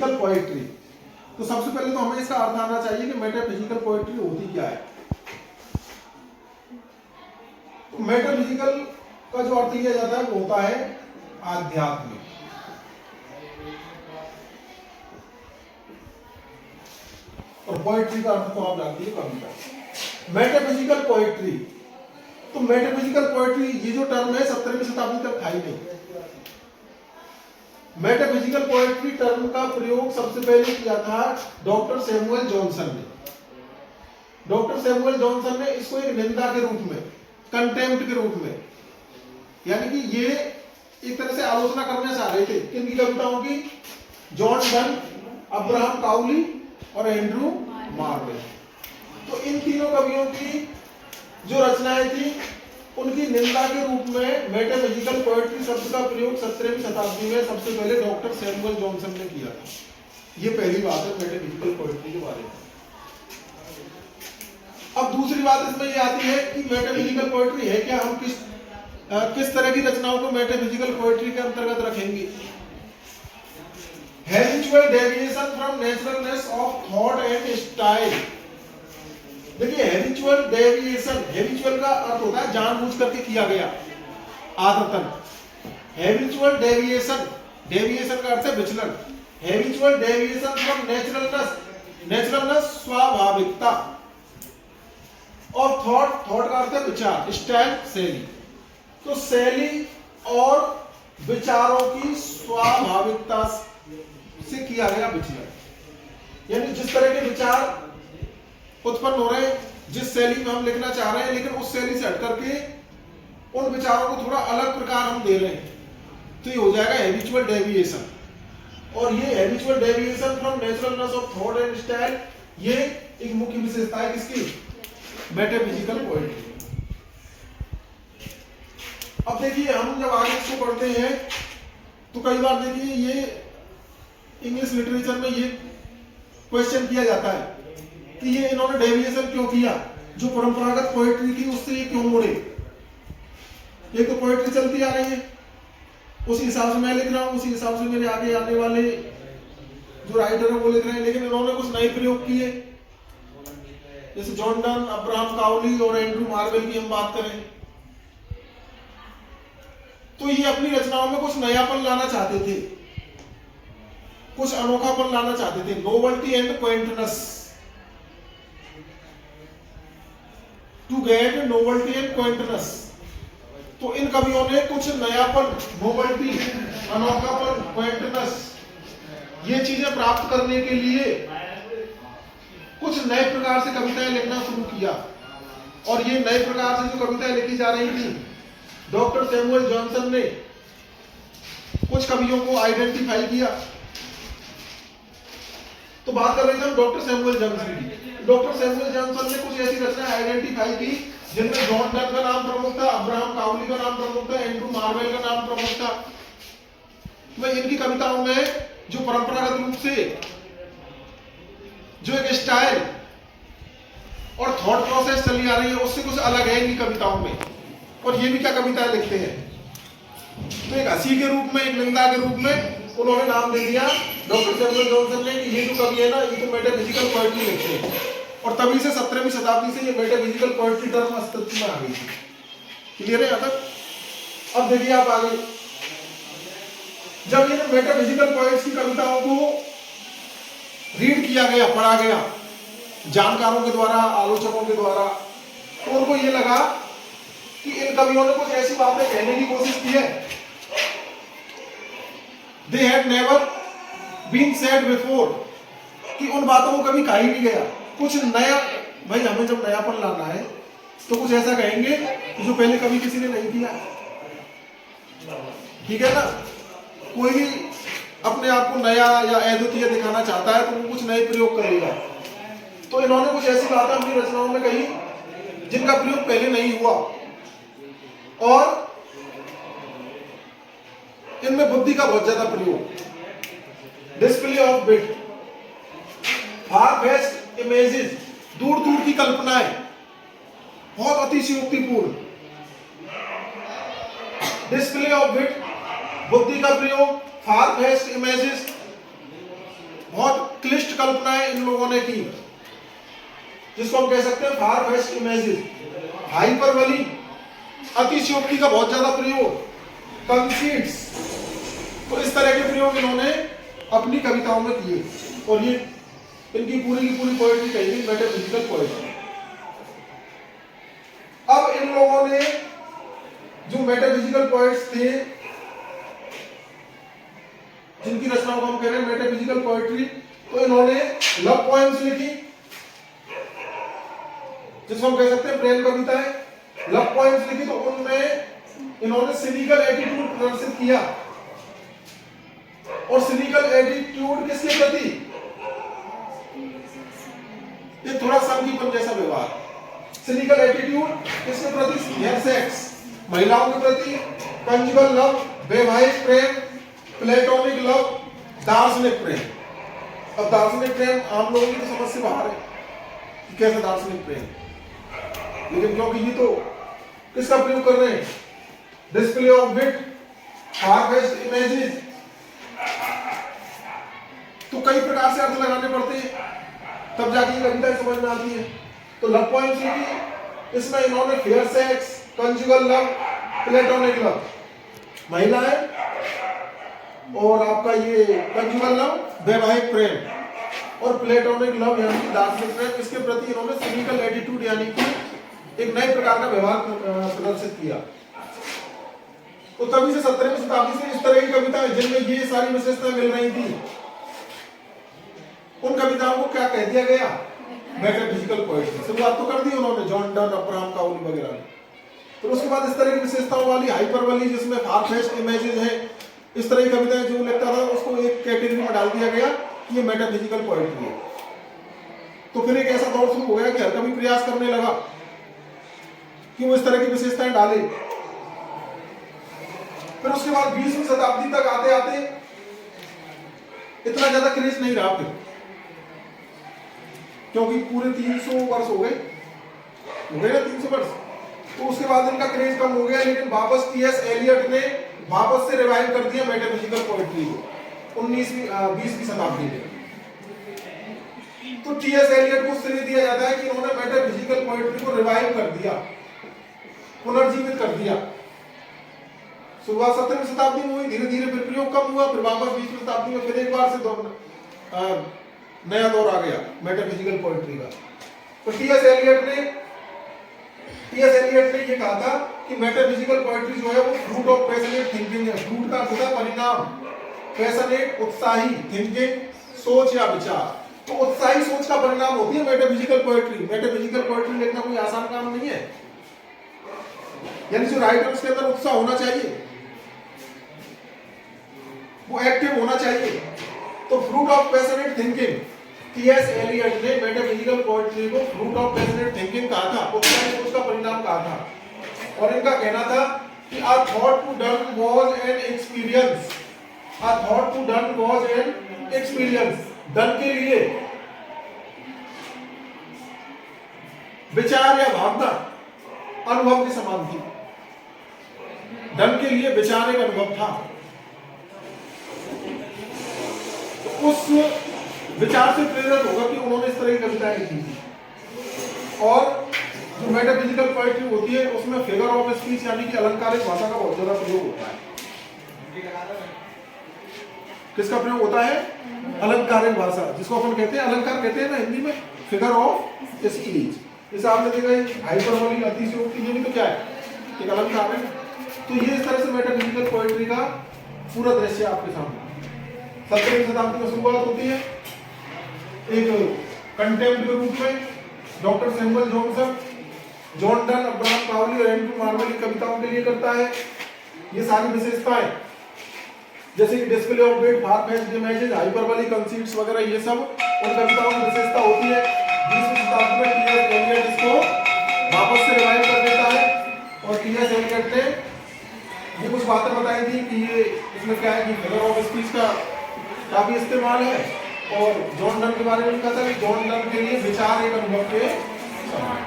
Metaphysical poetry. तो सबसे पहले तो हमें इसका अर्थ आना चाहिए कि मेटाफिजिकल पोएट्री होती क्या है। तो मेटाफिजिकल का जो अर्थ किया जाता है वो होता है आध्यात्मिक। और पोएट्री का अर्थ तो आप जानती है कविता। मेटाफिजिकल पोएट्री, तो मेटाफिजिकल पोएट्री ये जो टर्म है 17वीं शताब्दी तक था ही नहीं। मेटाफिजिकल पोएट्री टर्म का प्रयोग सबसे पहले किया था डॉक्टर सैमुअल जॉनसन ने। डॉक्टर सैमुअल जॉनसन ने इसको एक निंदा के रूप में, कंटेम्प्ट के रूप में, यानी कि ये एक तरह से आलोचना करना चाह रहे थे किनकी कविताओं की, जॉन डन, अब्राहम काउली और एंड्रू मार्वेल। तो इन तीनों कवियों की जो रचनाएं थी उनकी निंदा के रूप में मेटाफिजिकल पोएट्री शब्द का प्रयोग 17वीं शताब्दी में सबसे पहले डॉक्टर सैमुअल जॉनसन ने किया था। ये पहली बात है मेटाफिजिकल पोएट्री के बारे में। अब दूसरी बात इसमें ये आती है कि मेटाफिजिकल पोएट्री है क्या, हम किस तरह की रचनाओं को मेटाफिजिकल पोएट्री के अंतर्गत रखेंगे। Habitual deviation from naturalness of thought and style. देखिए हैबिचुअल डेविएशन, हैबिचुअल का अर्थ होता है जानबूझ करके किया गया, आदतन। हैबिचुअल डेविएशन, डेविएशन का अर्थ है विचलन। Habitual deviation from naturalness, naturalness स्वाभाविकता, और थॉट, थॉट का अर्थ है विचार, स्टाइल शैली। तो शैली और विचारों की स्वाभाविकता से किया गया विचलन, यानी जिस तरह के विचार उत्पन्न हो रहे हैं, जिस शैली में हम लिखना चाह रहे हैं, लेकिन उस शैली से हट करके उन विचारों को थोड़ा अलग प्रकार हम दे रहे हैं, तो ये हो जाएगा हैबिचुअल डेविएशन। और ये habitual deviation from naturalness of thought and style, ये एक मुख्य विशेषता है किसकी, मेटाफिजिकल पोएट्री। अब देखिए हम जब आगे इसको पढ़ते हैं तो कई बार देखिए ये इंग्लिश लिटरेचर में ये क्वेश्चन किया जाता है कि ये इन्होंने डेविएशन क्यों किया, जो परंपरागत पोएट्री थी उससे ये क्यों मुड़े। एक तो पोएट्री चलती आ रही है, उसी हिसाब से मैं लिख रहा हूँ, उसी हिसाब से मेरे आगे आने वाले जो राइटर है वो लिख रहे हैं, लेकिन इन्होंने कुछ नए प्रयोग किए। जैसे जॉन डन, अब्राहम काउली और एंड्रू मार्वेल की हम बात करें तो ये अपनी रचनाओं में कुछ नयापन लाना चाहते थे, कुछ अनोखापन लाना चाहते थे, novelty and quaintness, to get novelty and quaintness. तो इन कवियों ने कुछ नयापन, नोवेल्टी, अनोखापन, क्वाइंटनेस, ये चीजें प्राप्त करने के लिए कुछ नए प्रकार से कविताएं लिखना शुरू किया। और ये नए प्रकार से जो कविताएं लिखी जा रही थी, डॉक्टर सैमुअल जॉनसन ने कुछ कवियों को आइडेंटिफाई किया। तो बात कर रहे थे हम डॉक्टर सैमुअल जॉनसन की। डॉक्टर सैमुअल जॉनसन ने कुछ ऐसी रचनाएं आइडेंटिफाई की जिनमें जॉन डन का नाम प्रमुख था, अब्राहम काउली का नाम प्रमुख था, एंड्रू मार्वेल का नाम प्रमुख था। वह इनकी कविताओं में जो परंपरागत रूप से जो एक स्टाइल और थॉट प्रोसेस चली आ रही है उससे कुछ अलग है इनकी कविताओं में। और ये भी क्या कविताएं लिखते हैं, तो एक हंसी के रूप में, एक निंदा के रूप में उन्होंने नाम दे दिया डॉक्टर सैमुअल जॉनसन ने कि ये जो कवि है ना ये तो मेटाफिजिकल पोएट्री लिखते हैं। और तभी से 17वीं शताब्दी से ये मेटाफिजिकल पोएट्री टर्म अस्तित्व में आ गई थी। क्लियर है यहाँ तक? अब देखिए आप आगे, जब ये मेटाफिजिकल पोएट्स की कविताओं को रीड किया गया, पढ़ा गया जानकारों के द्वारा, आलोचकों के द्वारा, तो उनको ये लगा कि इन कवियों ने कुछ ऐसी बातें कहने की कोशिश की है they had never been said before, कि उन बातों को कभी कहा ही नहीं गया। कुछ नया, भाई हमें जब नयापन लाना है तो कुछ ऐसा कहेंगे जो पहले कभी किसी ने नहीं किया। ठीक है ना? कोई भी अपने आप को नया या अद्वितीय दिखाना चाहता है तो वो कुछ नए प्रयोग करेगा। तो इन्होंने कुछ ऐसी बातें अपनी रचनाओं में कही जिनका प्रयोग पहले नहीं हुआ, और इनमें बुद्धि का बहुत ज्यादा प्रयोग, display of wit, far fetched images, दूर दूर की कल्पनाएं, बहुत अतिशयोक्तिपूर्ण, डिस्प्ले ऑफ विट, बुद्धि का प्रयोग, फार फेस्ट इमेजेस, बहुत क्लिष्ट कल्पनाएं इन लोगों ने की, जिसको हम कह सकते हैं फार फेस्ट इमेजेस, हाइपरबोली, अतिशयोक्ति का बहुत ज्यादा प्रयोग, कंसीट्स, तो इस तरह के प्रयोग इन्होंने अपनी कविताओं में किए। और ये इनकी पूरी की पूरी पोएट्री कही गई मेटाफिजिकल पोएट्री। अब इन लोगों ने जो मेटाफिजिकल पोएट्स थे, जिनकी रचनाओं को हम कह रहे हैं मेटाफिजिकल पोएट्री, तो इन्होंने लव पोएम्स लिखी, जिसको हम कह सकते हैं प्रेम कविताएं, लव पोएम्स लिखी। तो उनमें इन्होंने सिनिकल एटीट्यूड प्रदर्शित किया। और सिनिकल एटीट्यूड किसके प्रति? ये थोड़ा संगीपन जैसा व्यवहार। सिनिकल एटीट्यूड किसके प्रति? हेयर सेक्स, महिलाओं के प्रति, कंजुगल लव, वैवाहिक प्रेम, प्लेटोनिक लव, दार्शनिक प्रेम। अब दार्शनिक प्रेम आम लोगों की तो समझ से बाहर है कि कैसे दार्शनिक प्रेम, लेकिन क्योंकि ये तो किसका प्रयोग कर रहे हैं? Display of wit, far-fetched images, तो कई प्रकार से अर्थ लगाने पड़ते हैं, तब जाके ये कविता समझ में आती है। तो लव पोएम्स लिखी, इसमें इन्होंने fair sex, conjugal love, platonic love, महिलाएं, और आपका ये कंजुगल लव, वैवाहिक प्रेम, और प्लेटोनिक लव यानी कि दार्शनिक प्रेम, इसके प्रति इन्होंने सिनिकल एटीट्यूड यानी कि एक नए प्रकार का व्यवहार प्रदर्शित किया। तो तभी से 17वीं शताब्दी से इस तरह की कविताएं जिनमें ये सारी विशेषताएं मिल रही थी, उन कविताओं को क्या कह दिया गया? Metaphysical poetry. शुरुआत तो कर दी उन्होंने जॉन डन, अब्राहम काउली वगैरह ने। फिर उसके बाद इस तरह की विशेषताओं वाली हाइपरबोली, जिसमें फार-फेच्ड इमेजेस है, इस तरह की कविताएं जो लिखता था उसको एक कैटेगरी में डाल दिया गया कि ये मेटाफिजिकल पोएट्री है। तो फिर एक ऐसा दौर शुरू हो गया कि हर कभी प्रयास करने लगा कि वो इस तरह की विशेषताएं डाले। फिर उसके बाद 20वीं शताब्दी तक आते आते इतना ज्यादा क्रेज नहीं रहा फिर, क्योंकि पूरे 300 वर्ष हो गए ना, 300 वर्ष। तो उसके बाद इनका क्रेज कम हो गया, लेकिन वापस टी.एस. एलियट ने वापस से रिवाइव कर दिया मेटाफिजिकल पोएट्री को 20वीं शताब्दी में। तो टी.एस. एलियट को श्रेय दिया जाता है कि उन्होंने मेटाफिजिकल पोएट्री को रिवाइव कर दिया, पुनर्जीवित कर दिया। शुरुआत 17वीं शताब्दी में हुई, धीरे धीरे फिर प्रयोग कम हुआ, फिर वापस 20वीं शताब्दी में फिर एक बार से नया दौर आ गया मेटाफिजिकल पोएट्री का। तो टी.एस. एलियट ने ये कहा था कि मेटाफिजिकल पोएट्री जो है वो फ्रूट ऑफ पैशनेट थिंकिंग है। फ्रूट का अर्थ है परिणाम, पैशनेट उत्साही, थिंकिंग सोच या विचार। तो उत्साही सोच का परिणाम होती है मेटाफिजिकल पोएट्री। मेटाफिजिकल पोएट्री लिखना कोई आसान काम नहीं है, यानी जो राइटर उसके अंदर उत्साह होना चाहिए, वो एक्टिव होना चाहिए। तो fruit of passionate thinking, T S. Eliot ने मेटाफिजिकल पोएट्री को फ्रूट ऑफ पैशनेट थिंकिंग कहा था, उत्साही सोच का परिणाम कहा था। और इनका कहना था कि a thought to done was an experience, a thought to done was an experience। Done के लिए विचार या भावना अनुभव के समान थी, डन के लिए विचार एक अनुभव था। तो उस विचार से प्रेरित होगा कि उन्होंने इस तरह की कविताएं लिखी थी। और जो मेटाफिजिकल पोएट्री होती है उसमें फिगर ऑफ स्पीच यानी कि अलंकारिक भाषा का बहुत ज्यादा प्रयोग होता है। किसका प्रयोग होता है? अलंकारिक भाषा, जिसको अपन कहते हैं, अलंकार कहते हैं ना हिंदी में, फिगर ऑफ स्पीच। जैसे आपने देखा हाइपरबोली, अतिशयोक्ति, ये भी तो क्या है? एक अलंकार है। तो ये इस तरह से मेटाफिजिकल पोएट्री का पूरा दृश्य आपके सामने। 17वीं शताब्दी में शुरुआत होती है एक कंटेम्प्ट के रूप में। Doctor Samuel Johnson, John Donne, Abraham Cowley और एंड्रू मार्वेल की कविताओं के लिए करता है। ये सारी विशेषताएं जैसे कि display of wit, far-fetched images, hyperbole, conceits वगैरह, ये सब उन कविताओं की विशेषता होती है। 20वीं शताब्दी में टी.एस. एलियट इसको वापस से रिवाइव कर देता है। और टी.एस. एलियट ने ये कुछ बातें बताई थी कि ये इसमें क्या है कि फिगर ऑफ स्पीच का काफी इस्तेमाल है। और जॉन डन के बारे में लिखा था कि जॉन डन के लिए विचार एक अनुभव के समान।